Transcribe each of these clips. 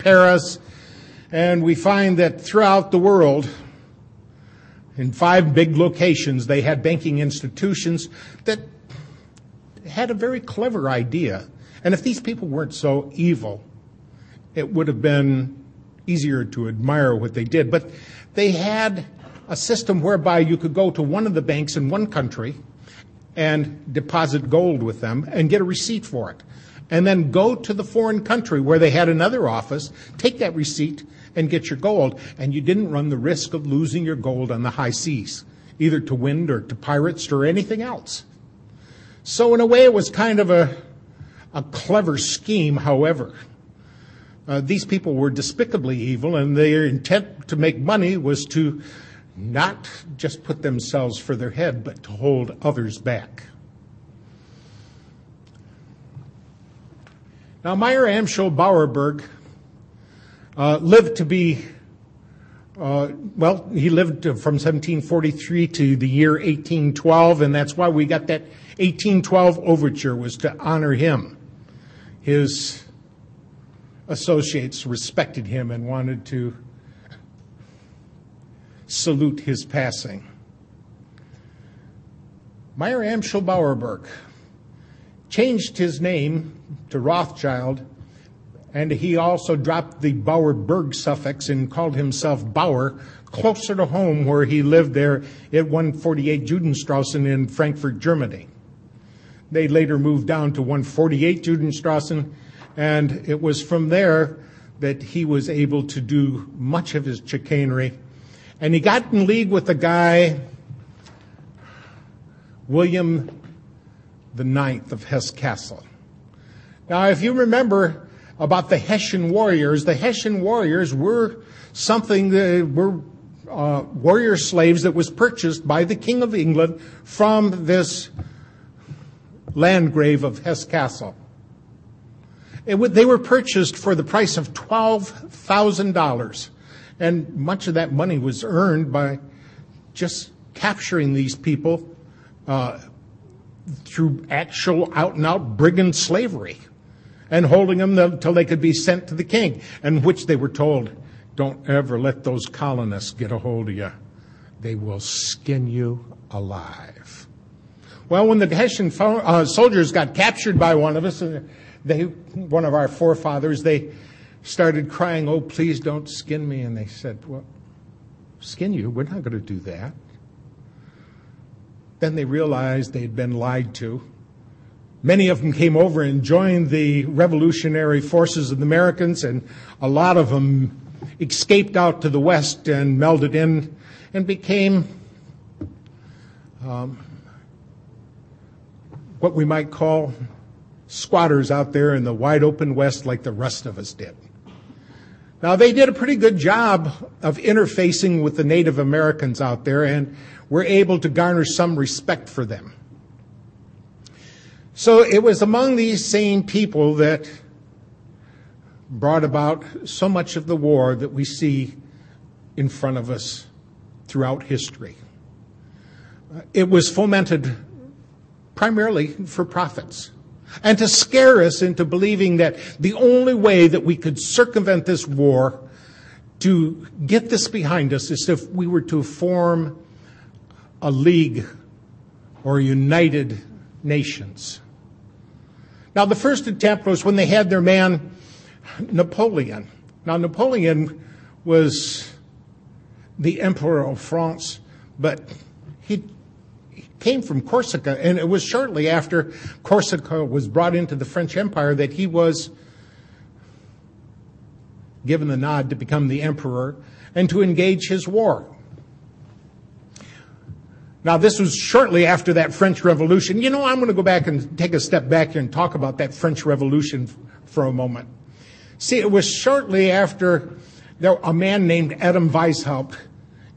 Paris, and we find that throughout the world, in 5 big locations, they had banking institutions that had a very clever idea. And if these people weren't so evil, it would have been easier to admire what they did. But they had a system whereby you could go to one of the banks in one country and deposit gold with them and get a receipt for it. And then go to the foreign country where they had another office, take that receipt and get your gold. And you didn't run the risk of losing your gold on the high seas, either to wind or to pirates or anything else. So in a way, it was kind of a clever scheme. However, these people were despicably evil, and their intent to make money was to not just put themselves for their head, but to hold others back. Now, Meyer Amschel Bauerberg lived to be, he lived from 1743 to the year 1812, and that's why we got that 1812 overture, was to honor him. His associates respected him and wanted to salute his passing. Meyer Amschel Bauerberg changed his name to Rothschild, and he also dropped the Bauerberg suffix and called himself Bauer, closer to home where he lived there at 148 Judenstrassen in Frankfurt, Germany. They later moved down to 148 Judenstrassen, and it was from there that he was able to do much of his chicanery. And he got in league with a guy, William the Ninth of Hesse-Kassel. Now, if you remember about the Hessian warriors were something that were warrior slaves that was purchased by the King of England from this Landgrave of Hesse-Kassel. They were purchased for the price of $12,000, and much of that money was earned by just capturing these people through actual out-and-out brigand slavery and holding them until they could be sent to the king, and which they were told, don't ever let those colonists get a hold of you. They will skin you alive. Well, when the Hessian soldiers got captured by one of us, one of our forefathers, they started crying, oh, please don't skin me. And they said, well, skin you? We're not going to do that. Then they realized they'd been lied to. Many of them came over and joined the revolutionary forces of the Americans, and a lot of them escaped out to the west and melded in and became what we might call squatters out there in the wide open west like the rest of us did. Now, they did a pretty good job of interfacing with the Native Americans out there and were able to garner some respect for them. So it was among these same people that brought about so much of the war that we see in front of us throughout history. It was fomented primarily for profits and to scare us into believing that the only way that we could circumvent this war, to get this behind us, is if we were to form a league or United Nations. Now, the first attempt was when they had their man Napoleon. Now, Napoleon was the Emperor of France, but he came from Corsica, and it was shortly after Corsica was brought into the French Empire that he was given the nod to become the emperor and to engage his war. Now, this was shortly after that French Revolution. You know, I'm going to go back and take a step back here and talk about that French Revolution for a moment. See, it was shortly after a man named Adam Weishaupt,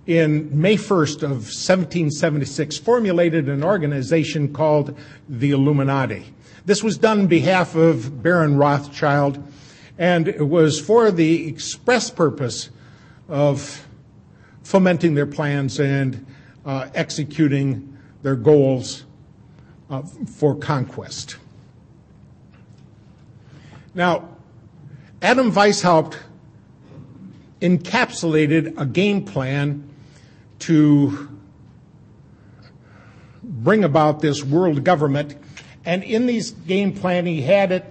in May 1st of 1776, formulated an organization called the Illuminati. This was done on behalf of Baron Rothschild, and it was for the express purpose of fomenting their plans and executing their goals for conquest. Now, Adam Weishaupt encapsulated a game plan to bring about this world government. And in these game plan, he had it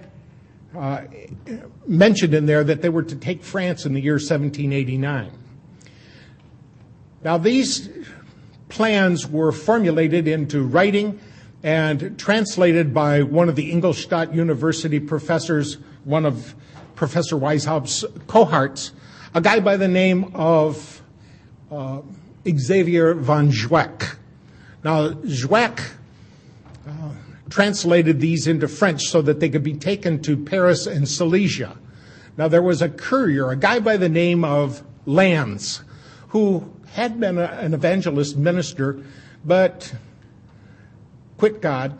mentioned in there that they were to take France in the year 1789. Now, these plans were formulated into writing and translated by one of the Ingolstadt University professors, one of Professor Weishaupt's cohorts, a guy by the name of Xavier von Zweck. Now, Zweck translated these into French so that they could be taken to Paris and Silesia. Now, there was a courier, a guy by the name of Lanz, who had been an evangelist minister, but quit God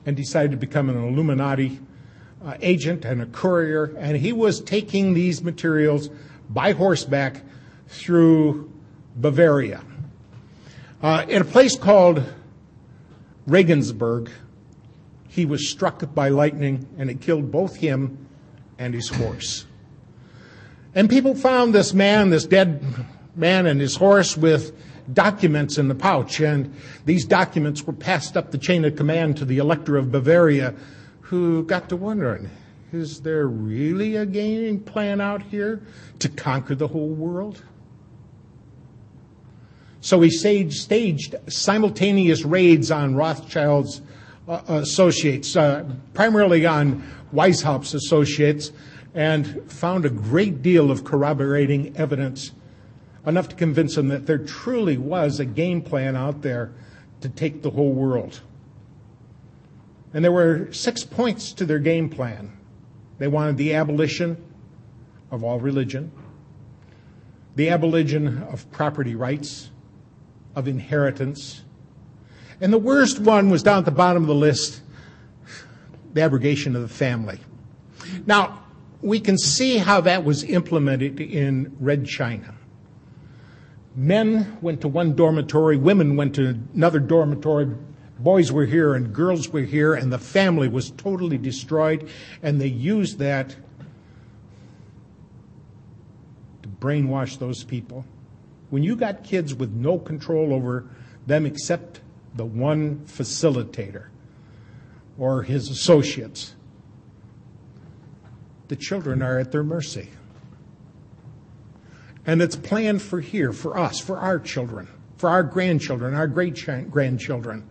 and decided to become an Illuminati agent and a courier, and he was taking these materials by horseback through Bavaria. In a place called Regensburg, he was struck by lightning, and it killed both him and his horse. And people found this man, this dead man, and his horse with documents in the pouch, and these documents were passed up the chain of command to the Elector of Bavaria, who got to wondering, is there really a game plan out here to conquer the whole world? So he staged simultaneous raids on Rothschild's associates, primarily on Weishaupt's associates, and found a great deal of corroborating evidence, enough to convince them that there truly was a game plan out there to take the whole world. And there were 6 points to their game plan. They wanted the abolition of all religion, the abolition of property rights, of inheritance, and the worst one was down at the bottom of the list, the abrogation of the family. Now, we can see how that was implemented in Red China. Men went to one dormitory, women went to another dormitory, boys were here and girls were here, and the family was totally destroyed, and they used that to brainwash those people. When you got kids with no control over them except the one facilitator or his associates, the children are at their mercy. And it's planned for here, for us, for our children, for our grandchildren, our great-grandchildren.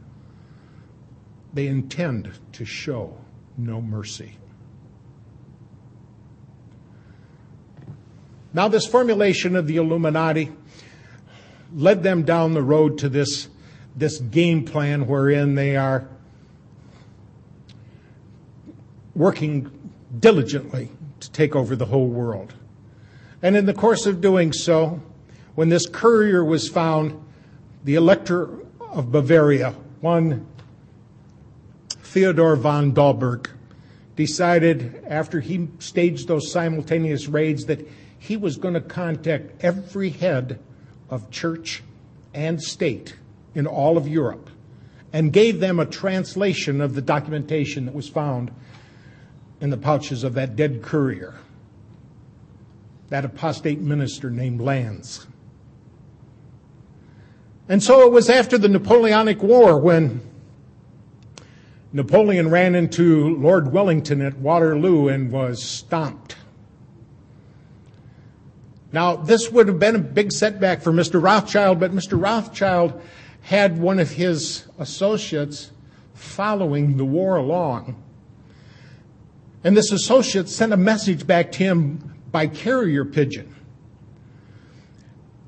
They intend to show no mercy. Now, this formulation of the Illuminati led them down the road to this game plan wherein they are working diligently to take over the whole world. And in the course of doing so, when this courier was found, the Elector of Bavaria, one Theodor von Dalberg, decided after he staged those simultaneous raids that he was going to contact every head of church and state in all of Europe and gave them a translation of the documentation that was found in the pouches of that dead courier, that apostate minister named Lanz. And so it was after the Napoleonic War when Napoleon ran into Lord Wellington at Waterloo and was stomped. Now, this would have been a big setback for Mr. Rothschild, but Mr. Rothschild had one of his associates following the war along. And this associate sent a message back to him by carrier pigeon.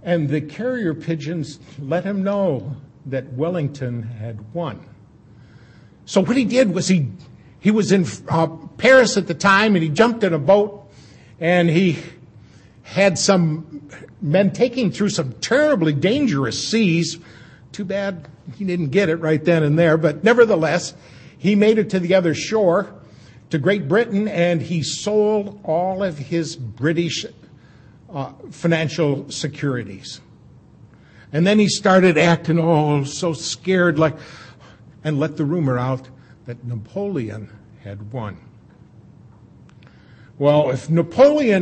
And the carrier pigeons let him know that Wellington had won. So what he did was he was in Paris at the time, and he jumped in a boat, and he had some men taking through some terribly dangerous seas. Too bad he didn't get it right then and there, but nevertheless, he made it to the other shore, to Great Britain, and he sold all of his British financial securities. And then he started acting all so scared, and let the rumor out that Napoleon had won. Well, if Napoleon